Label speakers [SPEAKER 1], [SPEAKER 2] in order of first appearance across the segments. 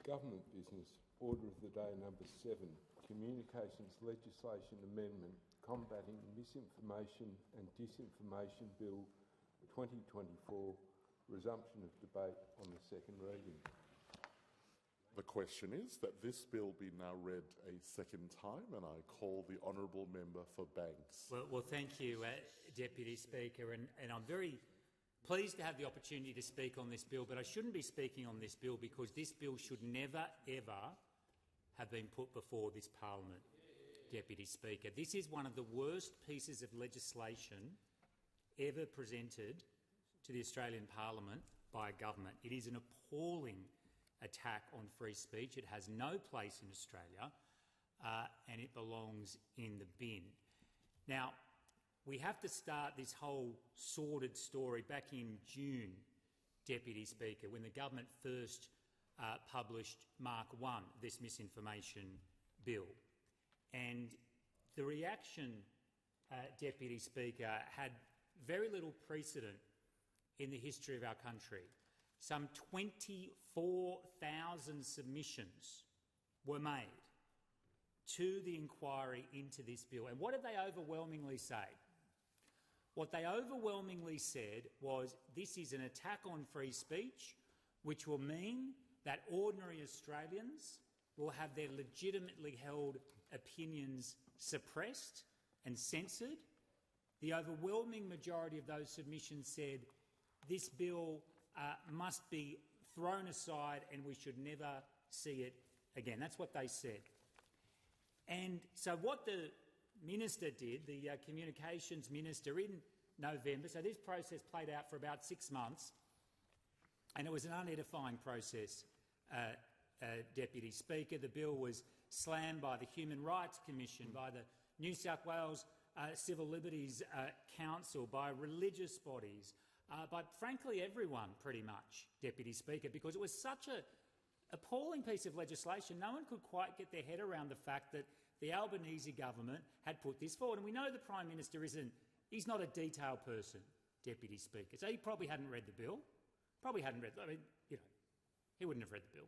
[SPEAKER 1] Government business. Order of the day number 7. Communications Legislation Amendment Combating Misinformation and Disinformation Bill 2024. Resumption of debate on the second reading.
[SPEAKER 2] The question is that this bill be now read a second time, and I call the honourable member for Banks.
[SPEAKER 3] Well, thank you, Deputy Speaker, and I'm very pleased to have the opportunity to speak on this bill, but I shouldn't be speaking on this bill because this bill should never, ever have been put before this parliament, Deputy Speaker. This is one of the worst pieces of legislation ever presented to the Australian parliament by a government. It is an appalling attack on free speech. It has no place in Australia, and it belongs in the bin. Now, we have to start this whole sordid story back in June, Deputy Speaker, when the government first published Mark 1, this misinformation bill. And the reaction, Deputy Speaker, had very little precedent in the history of our country. Some 24,000 submissions were made to the inquiry into this bill. And what did they overwhelmingly say? What they overwhelmingly said was this is an attack on free speech, which will mean that ordinary Australians will have their legitimately held opinions suppressed and censored. The overwhelming majority of those submissions said this bill must be thrown aside and we should never see it again. That's what they said. And so what the minister did, the communications minister, in November, so this process played out for about 6 months, and it was an unedifying process, Deputy Speaker. The bill was slammed by the Human Rights Commission, by the New South Wales Civil Liberties Council, by religious bodies, but frankly everyone pretty much, Deputy Speaker, because it was such an appalling piece of legislation. No one could quite get their head around the fact that the Albanese government had put this forward. And we know the Prime Minister he's not a detailed person, Deputy Speaker, so he probably hadn't read the bill. Probably hadn't read. I mean, he wouldn't have read the bill.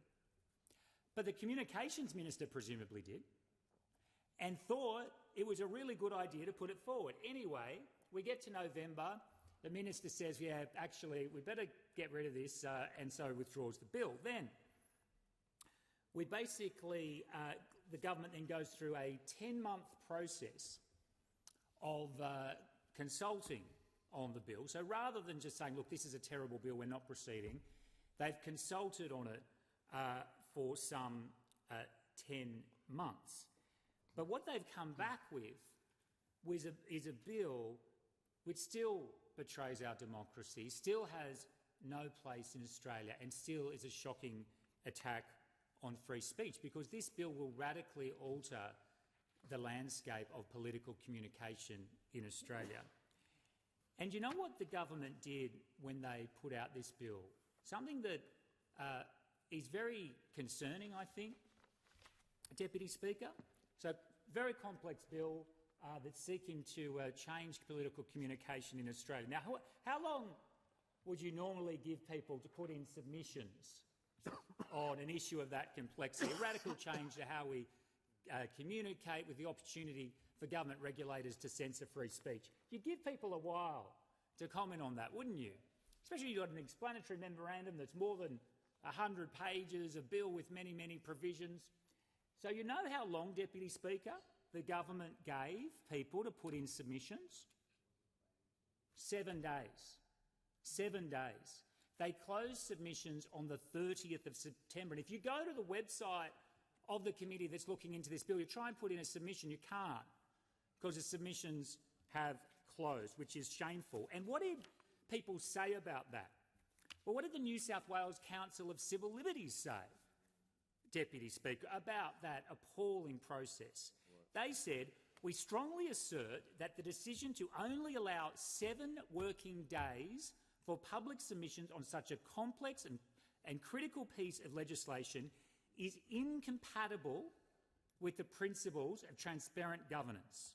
[SPEAKER 3] But the Communications Minister presumably did, and thought it was a really good idea to put it forward. Anyway, we get to November. The minister says, yeah, actually, we better get rid of this, and so withdraws the bill. Then we basically, the government then goes through a 10-month process of consulting on the bill. So rather than just saying, look, this is a terrible bill, we're not proceeding, they've consulted on it for some 10 months. But what they've come back with is a bill which still betrays our democracy, still has no place in Australia, and still is a shocking attack on free speech, because this bill will radically alter the landscape of political communication in Australia. And you know what the government did when they put out this bill? Something that is very concerning, I think, Deputy Speaker. So, very complex bill that's seeking to change political communication in Australia. Now, how long would you normally give people to put in submissions on an issue of that complexity, a radical change to how we communicate, with the opportunity for government regulators to censor free speech? You'd give people a while to comment on that, wouldn't you? Especially if you've got an explanatory memorandum that's more than 100 pages, a bill with many, many provisions. So you know how long, Deputy Speaker, the government gave people to put in submissions? 7 days. 7 days. They closed submissions on the 30th of September. And if you go to the website of the committee that's looking into this bill, you try and put in a submission, you can't, because the submissions have closed, which is shameful. And what did people say about that? Well, what did the New South Wales Council of Civil Liberties say, Deputy Speaker, about that appalling process? They said, we strongly assert that the decision to only allow 7 working days for public submissions on such a complex and critical piece of legislation is incompatible with the principles of transparent governance.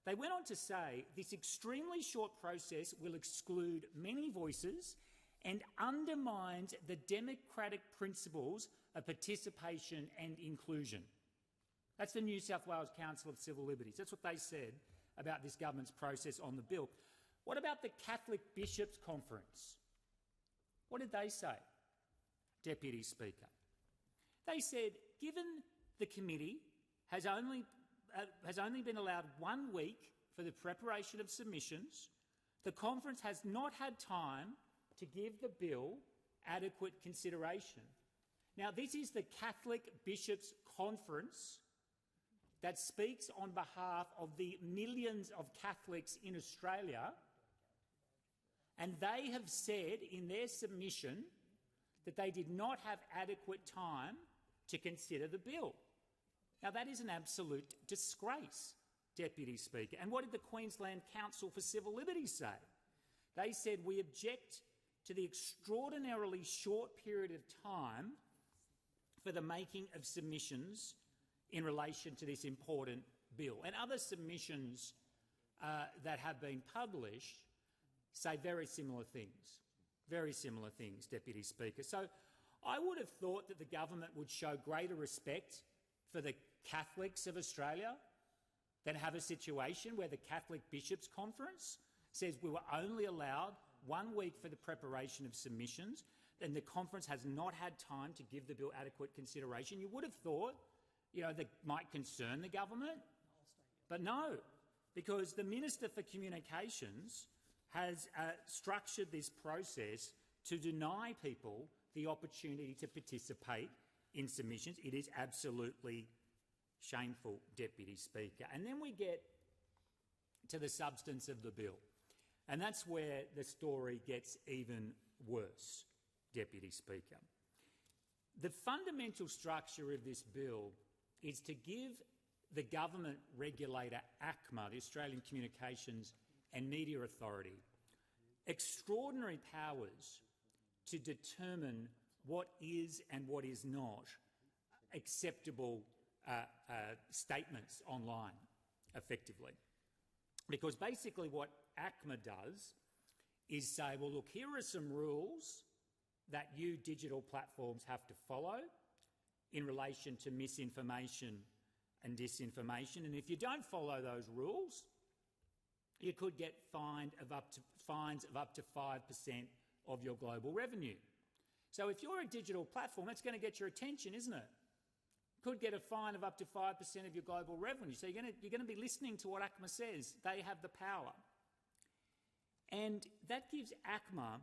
[SPEAKER 3] They went on to say this extremely short process will exclude many voices and undermines the democratic principles of participation and inclusion. That's the New South Wales Council of Civil Liberties. That's what they said about this government's process on the bill. What about the Catholic Bishops' Conference? What did they say, Deputy Speaker? They said, given the committee has only been allowed 1 week for the preparation of submissions, the conference has not had time to give the bill adequate consideration. Now, this is the Catholic Bishops' Conference that speaks on behalf of the millions of Catholics in Australia, and they have said in their submission that they did not have adequate time to consider the bill. Now, that is an absolute disgrace, Deputy Speaker. And what did the Queensland Council for Civil Liberties say? They said, we object to the extraordinarily short period of time for the making of submissions in relation to this important bill. And other submissions that have been published say very similar things, Deputy Speaker. So I would have thought that the government would show greater respect for the Catholics of Australia than have a situation where the Catholic Bishops' Conference says we were only allowed 1 week for the preparation of submissions, and the conference has not had time to give the bill adequate consideration. You would have thought, that might concern the government, but no, because the Minister for Communications has structured this process to deny people the opportunity to participate in submissions. It is absolutely shameful, Deputy Speaker. And then we get to the substance of the bill, and that's where the story gets even worse, Deputy Speaker. The fundamental structure of this bill is to give the government regulator, ACMA, the Australian Communications and Media Authority, extraordinary powers to determine what is and what is not acceptable statements online, effectively. Because basically what ACMA does is say, well, look, here are some rules that you digital platforms have to follow in relation to misinformation and disinformation, and if you don't follow those rules, you could get fines of up to 5% of your global revenue. So if you're a digital platform, that's going to get your attention, isn't it? Could get a fine of up to 5% of your global revenue. So you're going to be listening to what ACMA says. They have the power. And that gives ACMA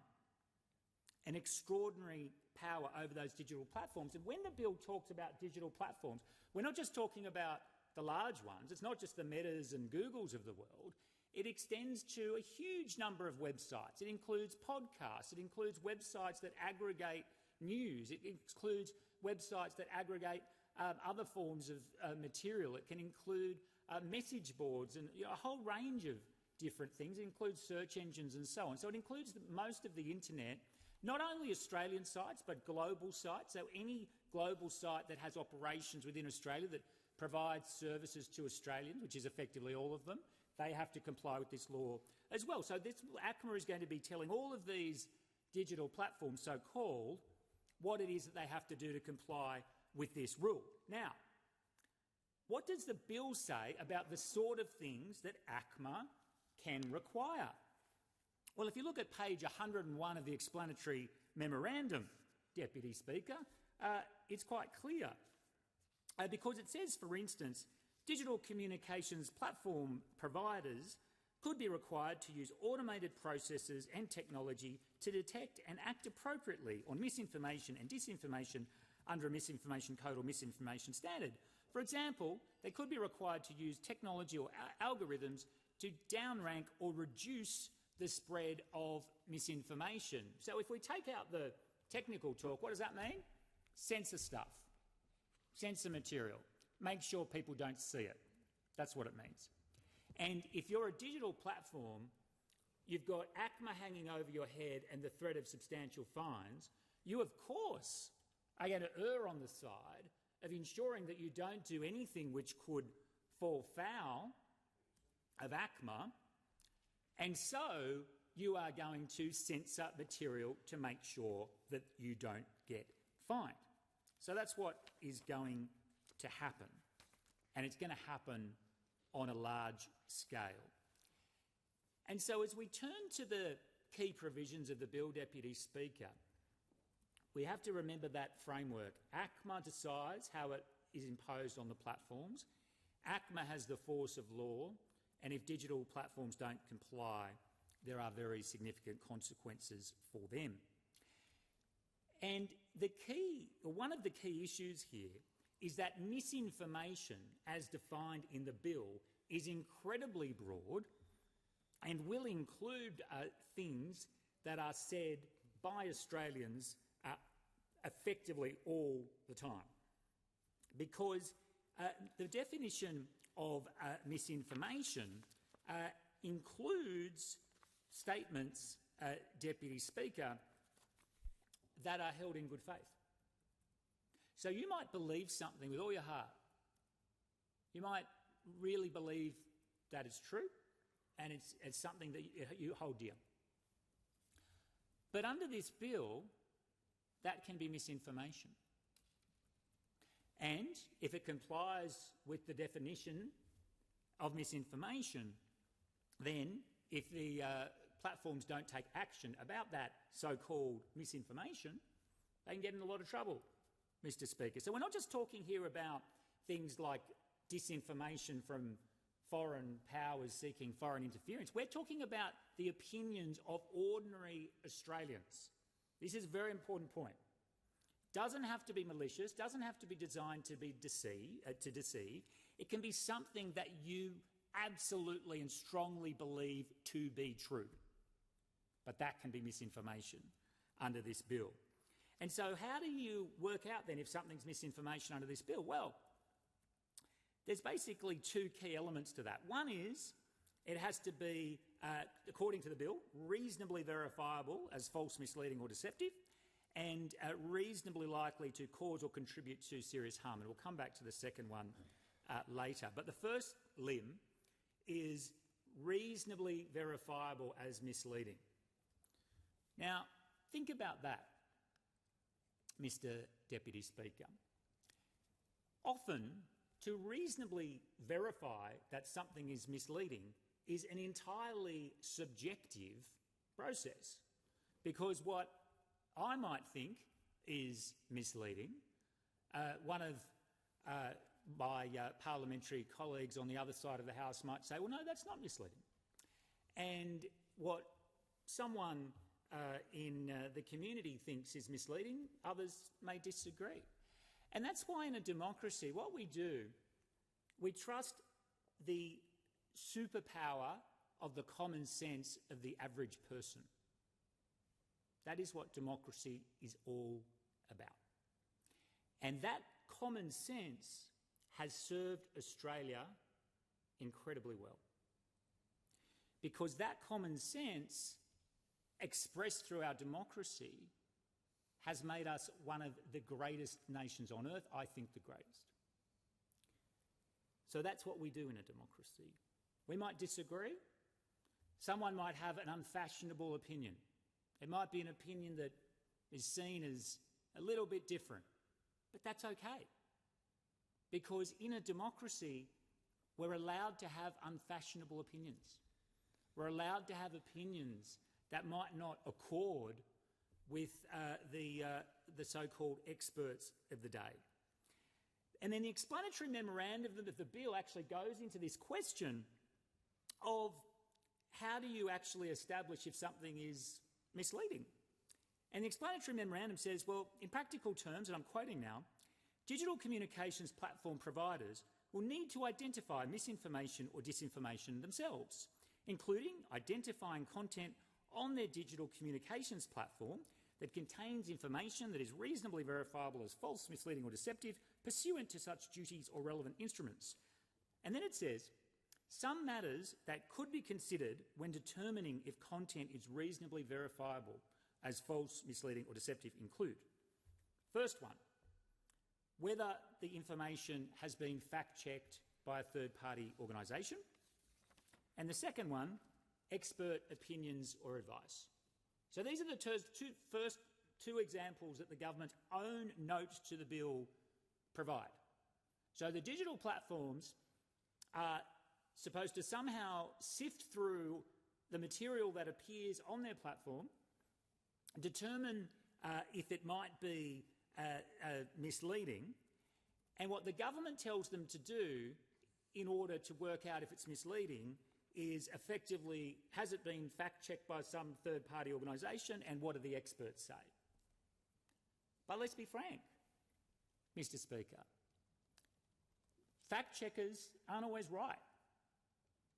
[SPEAKER 3] an extraordinary power over those digital platforms. And when the bill talks about digital platforms, we're not just talking about the large ones. It's not just the Metas and Googles of the world. It extends to a huge number of websites. It includes podcasts. It includes websites that aggregate news. It includes websites that aggregate other forms of material. It can include message boards and a whole range of different things. It includes search engines and so on. So it includes most of the internet, not only Australian sites, but global sites. So any global site that has operations within Australia that provides services to Australians, which is effectively all of them, they have to comply with this law as well. So this ACMA is going to be telling all of these digital platforms, so-called, what it is that they have to do to comply with this rule. Now, what does the bill say about the sort of things that ACMA can require? Well, if you look at page 101 of the explanatory memorandum, Deputy Speaker, it's quite clear because it says, for instance, digital communications platform providers could be required to use automated processes and technology to detect and act appropriately on misinformation and disinformation under a misinformation code or misinformation standard. For example, they could be required to use technology or algorithms to downrank or reduce the spread of misinformation. So if we take out the technical talk, what does that mean? Censor stuff, censor material, make sure people don't see it. That's what it means. And if you're a digital platform, you've got ACMA hanging over your head and the threat of substantial fines, you of course are going to err on the side of ensuring that you don't do anything which could fall foul of ACMA, and so you are going to censor material to make sure that you don't get fined. So that's what is going to happen, and it's going to happen on a large scale. And so as we turn to the key provisions of the bill, Deputy Speaker, we have to remember that framework. ACMA decides how it is imposed on the platforms. ACMA has the force of law, and if digital platforms don't comply, there are very significant consequences for them. And one of the key issues here is that misinformation, as defined in the bill, is incredibly broad and will include things that are said by Australians effectively all the time. Because the definition of misinformation includes statements, Deputy Speaker, that are held in good faith. So you might believe something with all your heart. You might really believe that it's true and it's something that you hold dear. But under this bill, that can be misinformation. And if it complies with the definition of misinformation, then if the platforms don't take action about that so-called misinformation, they can get in a lot of trouble, Mr. Speaker. So we're not just talking here about things like disinformation from foreign powers seeking foreign interference. We're talking about the opinions of ordinary Australians. This is a very important point. Doesn't have to be malicious, doesn't have to be designed to be to deceive. It can be something that you absolutely and strongly believe to be true. But that can be misinformation under this bill. And so how do you work out then if something's misinformation under this bill? Well, there's basically two key elements to that. One is it has to be, according to the bill, reasonably verifiable as false, misleading or deceptive, and reasonably likely to cause or contribute to serious harm. And we'll come back to the second one later. But the first limb is reasonably verifiable as misleading. Now, think about that, Mr. Deputy Speaker. Often, to reasonably verify that something is misleading is an entirely subjective process, because what I might think is misleading, one of my parliamentary colleagues on the other side of the House might say, well, no, that's not misleading. And what someone in the community thinks is misleading, others may disagree. And that's why in a democracy, what we do, we trust the superpower of the common sense of the average person. That is what democracy is all about. And that common sense has served Australia incredibly well. Because that common sense, expressed through our democracy, has made us one of the greatest nations on earth, I think the greatest. So that's what we do in a democracy. We might disagree. Someone might have an unfashionable opinion. It might be an opinion that is seen as a little bit different, but that's okay. Because in a democracy, we're allowed to have unfashionable opinions. We're allowed to have opinions that might not accord with the so-called experts of the day. And then the explanatory memorandum of the bill actually goes into this question of how do you actually establish if something is misleading? And the explanatory memorandum says, well, in practical terms, and I'm quoting now, digital communications platform providers will need to identify misinformation or disinformation themselves, including identifying content on their digital communications platform that contains information that is reasonably verifiable as false, misleading or deceptive, pursuant to such duties or relevant instruments. And then it says, some matters that could be considered when determining if content is reasonably verifiable as false, misleading or deceptive include. First one, whether the information has been fact-checked by a third-party organisation. And the second one, expert opinions or advice. So these are the first two examples that the government's own notes to the bill provide. So the digital platforms are supposed to somehow sift through the material that appears on their platform, determine if it might be misleading, and what the government tells them to do in order to work out if it's misleading is effectively, has it been fact-checked by some third-party organisation, and what do the experts say? But let's be frank, Mr. Speaker. Fact-checkers aren't always right.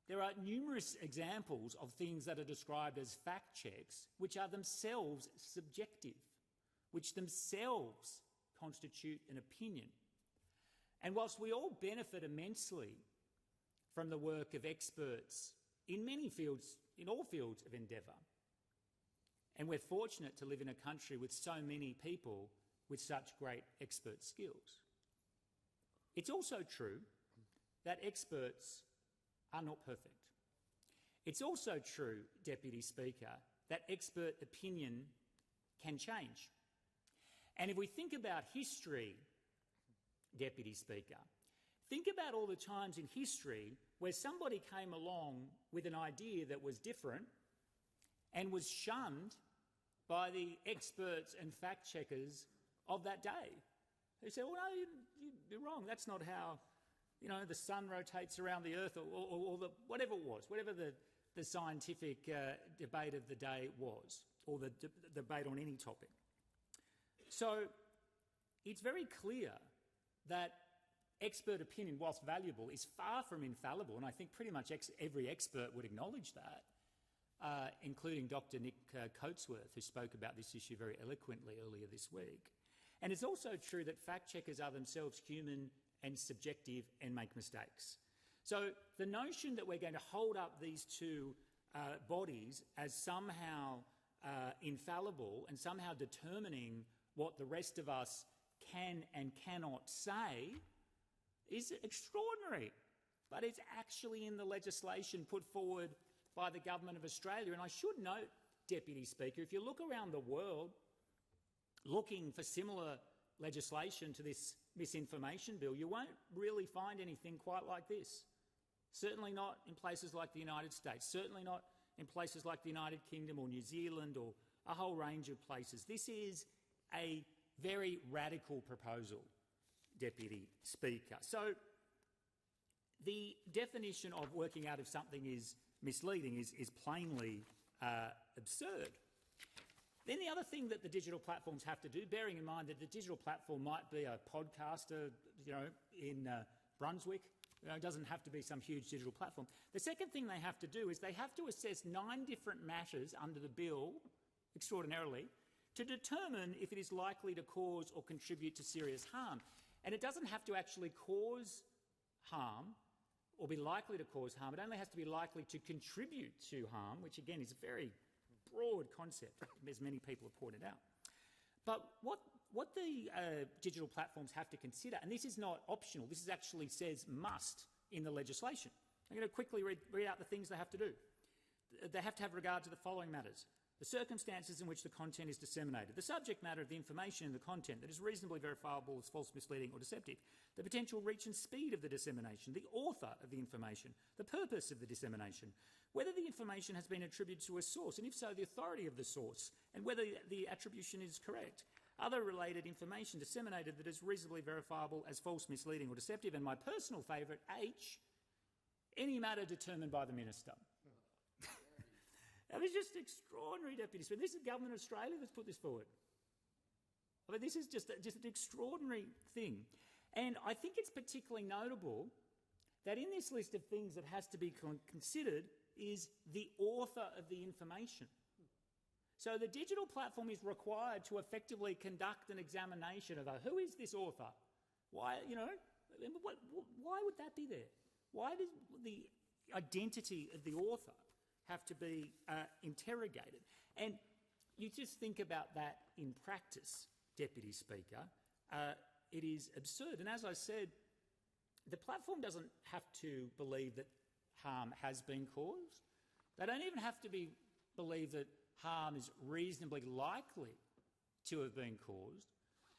[SPEAKER 3] There are numerous examples of things that are described as fact-checks which are themselves subjective, which themselves constitute an opinion. And whilst we all benefit immensely from the work of experts in many fields, in all fields of endeavour, and we're fortunate to live in a country with so many people with such great expert skills, it's also true that experts are not perfect. It's also true, Deputy Speaker, that expert opinion can change. And if we think about history, Deputy Speaker, think about all the times in history where somebody came along with an idea that was different and was shunned by the experts and fact-checkers of that day, who said, well, no, you're wrong. That's not how, the sun rotates around the earth, or whatever it was, whatever the scientific debate of the day was, or the debate on any topic. So it's very clear that expert opinion, whilst valuable, is far from infallible, and I think pretty much every expert would acknowledge that, including Dr. Nick Coatsworth, who spoke about this issue very eloquently earlier this week. And it's also true that fact-checkers are themselves human and subjective and make mistakes. So the notion that we're going to hold up these two bodies as somehow infallible and somehow determining what the rest of us can and cannot say is extraordinary. But it's actually in the legislation put forward by the Government of Australia. And I should note, Deputy Speaker, if you look around the world looking for similar legislation to this misinformation bill, you won't really find anything quite like this. Certainly not in places like the United States, certainly not in places like the United Kingdom or New Zealand or a whole range of places. This is a very radical proposal, Deputy Speaker. So the definition of working out if something is misleading is plainly absurd. Then the other thing that the digital platforms have to do, bearing in mind that the digital platform might be a podcaster, in Brunswick, it doesn't have to be some huge digital platform. The second thing they have to do is they have to assess 9 different matters under the bill, extraordinarily, to determine if it is likely to cause or contribute to serious harm. And it doesn't have to actually cause harm or be likely to cause harm. It only has to be likely to contribute to harm, which again is a very broad concept, as many people have pointed out. But what the digital platforms have to consider, and this is not optional, this is actually says must in the legislation. I'm going to quickly read out the things they have to do. They have to have regard to the following matters: the circumstances in which the content is disseminated, the subject matter of the information in the content that is reasonably verifiable as false, misleading or deceptive, the potential reach and speed of the dissemination, the author of the information, the purpose of the dissemination, whether the information has been attributed to a source, and if so, the authority of the source, and whether the attribution is correct, other related information disseminated that is reasonably verifiable as false, misleading or deceptive, and my personal favourite, H, any matter determined by the Minister. That was just extraordinary, Deputy Speaker. This is the Government of Australia that's put this forward. I mean, this is just an extraordinary thing. And I think it's particularly notable that in this list of things that has to be considered is the author of the information. So the digital platform is required to effectively conduct an examination of who is this author? Why, why would that be there? Why does the identity of the author have to be interrogated? And you just think about that in practice, Deputy Speaker, it is absurd. And as I said, the platform doesn't have to believe that harm has been caused. They don't even have to believe that harm is reasonably likely to have been caused.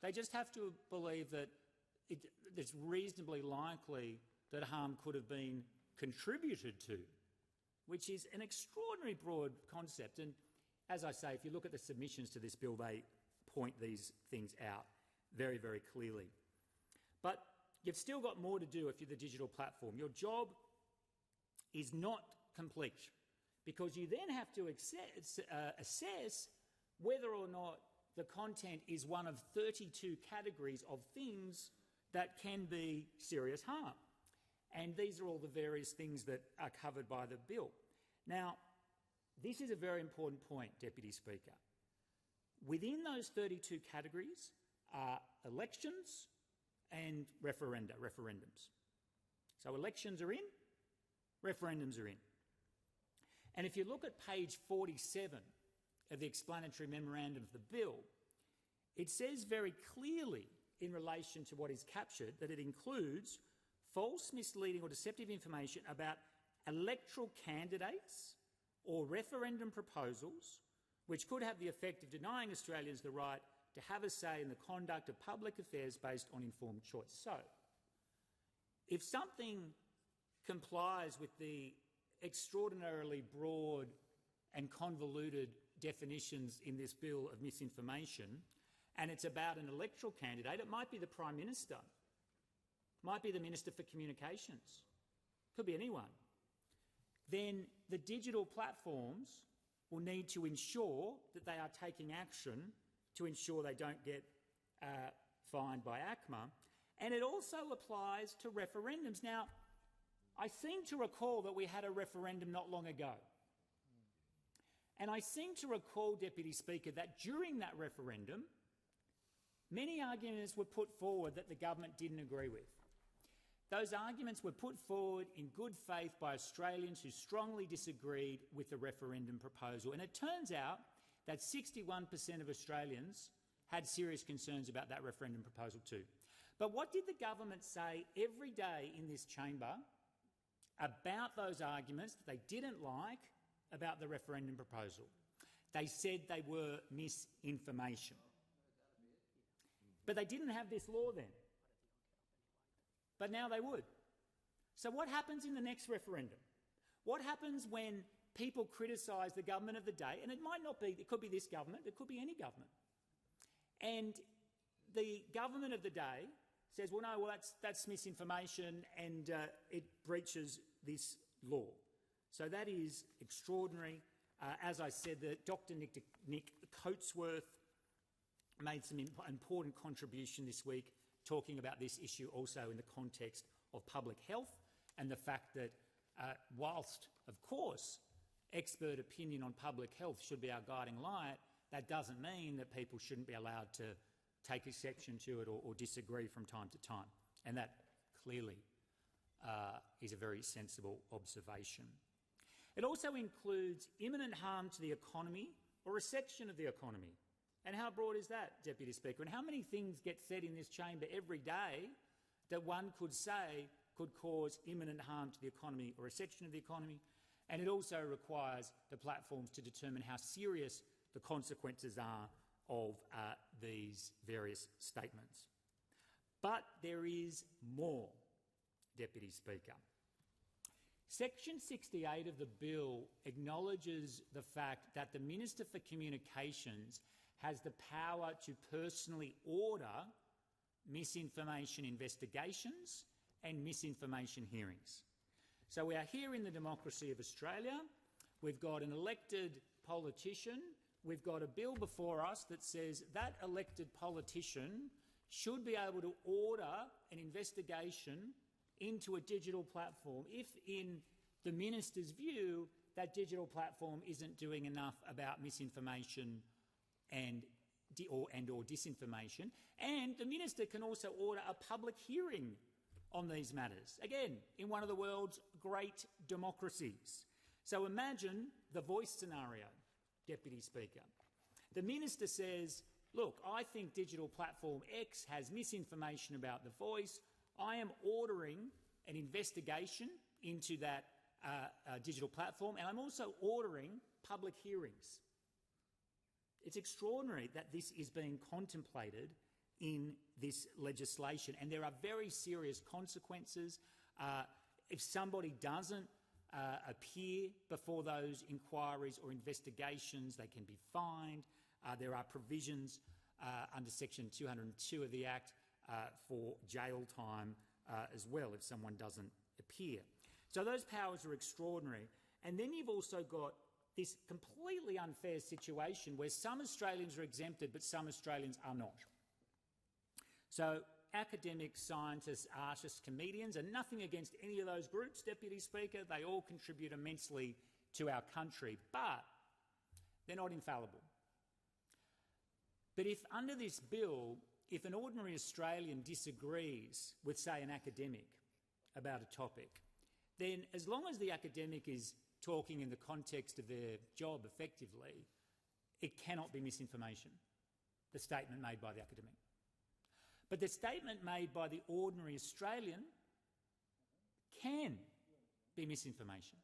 [SPEAKER 3] They just have to believe that it's reasonably likely that harm could have been contributed to, which is an extraordinary broad concept. And as I say, if you look at the submissions to this bill, they point these things out very, very clearly. But you've still got more to do if you're the digital platform. Your job is not complete, because you then have to assess whether or not the content is one of 32 categories of things that can be serious harm. And these are all the various things that are covered by the bill. Now, this is a very important point, Deputy Speaker. Within those 32 categories are elections and referendums. So elections are in, referendums are in. And if you look at page 47 of the explanatory memorandum of the bill, it says very clearly in relation to what is captured that it includes false, misleading or deceptive information about electoral candidates or referendum proposals which could have the effect of denying Australians the right to have a say in the conduct of public affairs based on informed choice. So, if something complies with the extraordinarily broad and convoluted definitions in this bill of misinformation, and it's about an electoral candidate, it might be the Prime Minister, might be the Minister for Communications, could be anyone, then the digital platforms will need to ensure that they are taking action to ensure they don't get fined by ACMA. And it also applies to referendums. Now, I seem to recall that we had a referendum not long ago. And I seem to recall, Deputy Speaker, that during that referendum, many arguments were put forward that the government didn't agree with. Those arguments were put forward in good faith by Australians who strongly disagreed with the referendum proposal. And it turns out that 61% of Australians had serious concerns about that referendum proposal too. But what did the government say every day in this chamber about those arguments that they didn't like about the referendum proposal? They said they were misinformation. But they didn't have this law then. But now they would. So what happens in the next referendum? What happens when people criticise the government of the day? And it might not be, it could be this government, it could be any government. And the government of the day says, well, no, that's misinformation and it breaches this law. So that is extraordinary. As I said, Dr. Nick Coatsworth made some important contribution this week talking about this issue also in the context of public health and the fact that whilst, of course, expert opinion on public health should be our guiding light, that doesn't mean that people shouldn't be allowed to take exception to it or disagree from time to time. And that clearly is a very sensible observation. It also includes imminent harm to the economy or a section of the economy. And how broad is that, Deputy Speaker? And how many things get said in this chamber every day that one could say could cause imminent harm to the economy or a section of the economy? And it also requires the platforms to determine how serious the consequences are of these various statements. But there is more, Deputy Speaker. Section 68 of the bill acknowledges the fact that the Minister for Communications has the power to personally order misinformation investigations and misinformation hearings. So we are here in the democracy of Australia. We've got an elected politician. We've got a bill before us that says that elected politician should be able to order an investigation into a digital platform if, in the minister's view, that digital platform isn't doing enough about misinformation or disinformation. And the minister can also order a public hearing on these matters, again, in one of the world's great democracies. So imagine the Voice scenario, Deputy Speaker. The minister says, look, I think digital platform X has misinformation about the Voice. I am ordering an investigation into that digital platform, and I'm also ordering public hearings. It's extraordinary that this is being contemplated in this legislation, and there are very serious consequences. If somebody doesn't appear before those inquiries or investigations, they can be fined. There are provisions under Section 202 of the Act for jail time as well if someone doesn't appear. So those powers are extraordinary. And then you've also got this completely unfair situation where some Australians are exempted but some Australians are not. So academics, scientists, artists, comedians, and nothing against any of those groups, Deputy Speaker, they all contribute immensely to our country, but they're not infallible. But if under this bill, if an ordinary Australian disagrees with, say, an academic about a topic, then as long as the academic is talking in the context of their job effectively, it cannot be misinformation, the statement made by the academic. But the statement made by the ordinary Australian can be misinformation.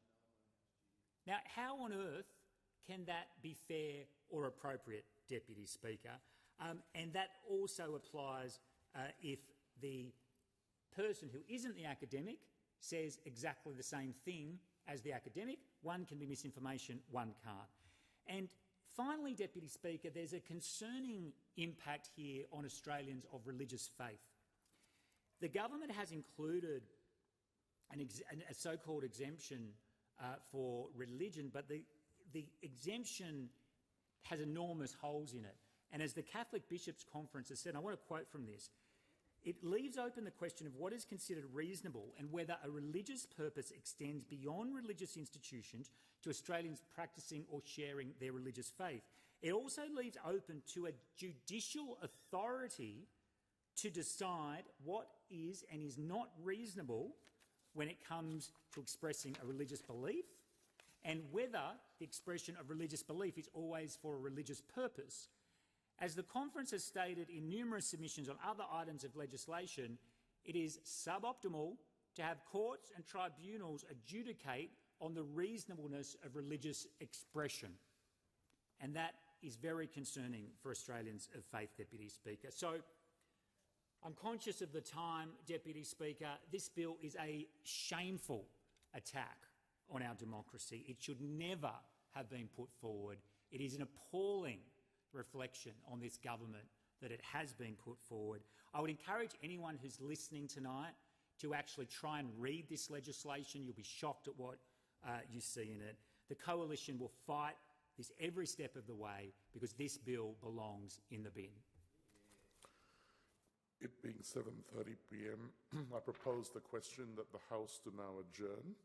[SPEAKER 3] Now, how on earth can that be fair or appropriate, Deputy Speaker? And that also applies if the person who isn't the academic says exactly the same thing as the academic. One can be misinformation, one can't. And finally, Deputy Speaker, there's a concerning impact here on Australians of religious faith. The government has included a so-called exemption for religion, but the exemption has enormous holes in it. And as the Catholic Bishops' Conference has said, and I want to quote from this, it leaves open the question of what is considered reasonable and whether a religious purpose extends beyond religious institutions to Australians practising or sharing their religious faith. It also leaves open to a judicial authority to decide what is and is not reasonable when it comes to expressing a religious belief, and whether the expression of religious belief is always for a religious purpose. As the conference has stated in numerous submissions on other items of legislation, it is suboptimal to have courts and tribunals adjudicate on the reasonableness of religious expression. And that is very concerning for Australians of faith, Deputy Speaker. So I'm conscious of the time, Deputy Speaker. This bill is a shameful attack on our democracy. It should never have been put forward. It is an appalling reflection on this government that it has been put forward. I would encourage anyone who's listening tonight to actually try and read this legislation. You'll be shocked at what you see in it. The Coalition will fight this every step of the way because this bill belongs in the bin.
[SPEAKER 2] It being 7:30 p.m, I propose the question that the House do now adjourn.